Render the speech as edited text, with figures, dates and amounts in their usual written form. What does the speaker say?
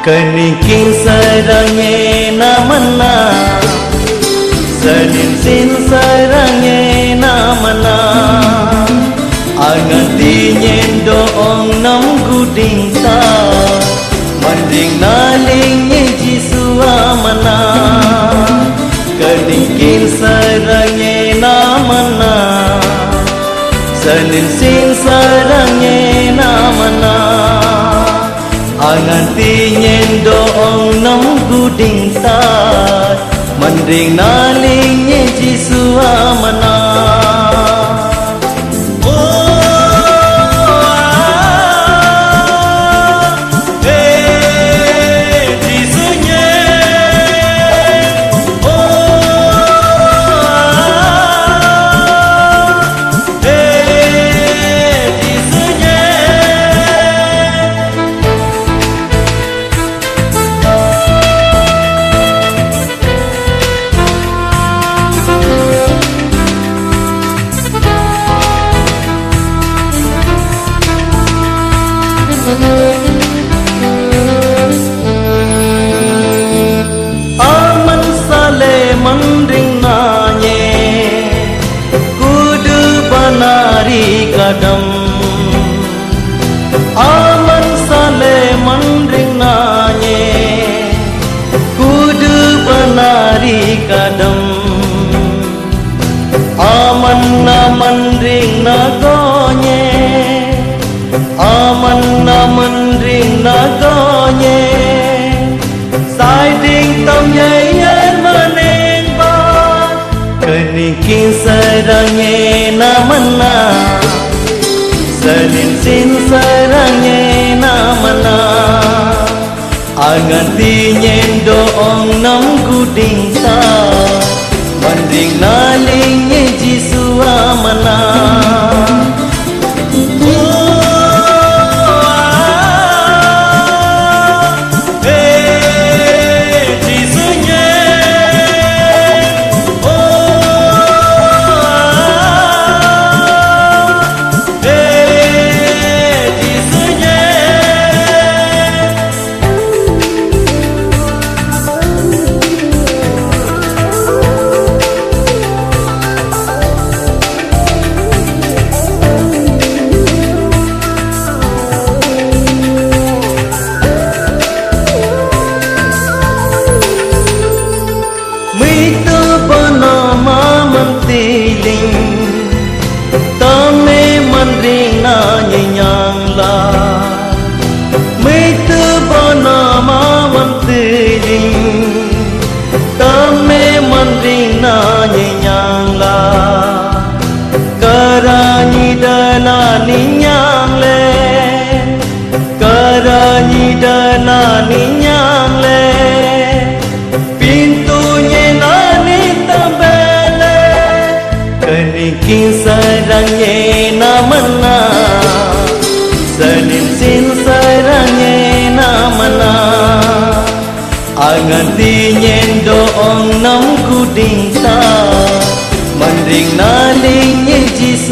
Keniking sarangnya namana Sanin sin sarangnya namana Angan tinyen doong nam guding sa Manding nalingnya jisu amana Keniking sarangnya namana Sanin sin sarangnya namana Angan tinyen doong nam guding sat Manding nalingnya jisu amana Aman sale mandring nanye Kudu banari kadam Aman sale mandring nanye Kudu banari kadam Aman na mandring nagonye Aman na mandring nagonye Sai ding tâm nhảy nhân maning ba Keniking sarangnya namana Sanin sin sarangnya namana Angan tinyen doong nam guding sa Manding nalingnya jisu amana Tame mandring na nyang la Meitu bona mamam tiling Tame mandring na nyang la Karani dana nyang le Karani dana nyang le Pintunya nani tambele Keniking sarangnya namana Sanin sin sarangnya namana Angan tinyen doong nam guding sa Manding nalingnya jisu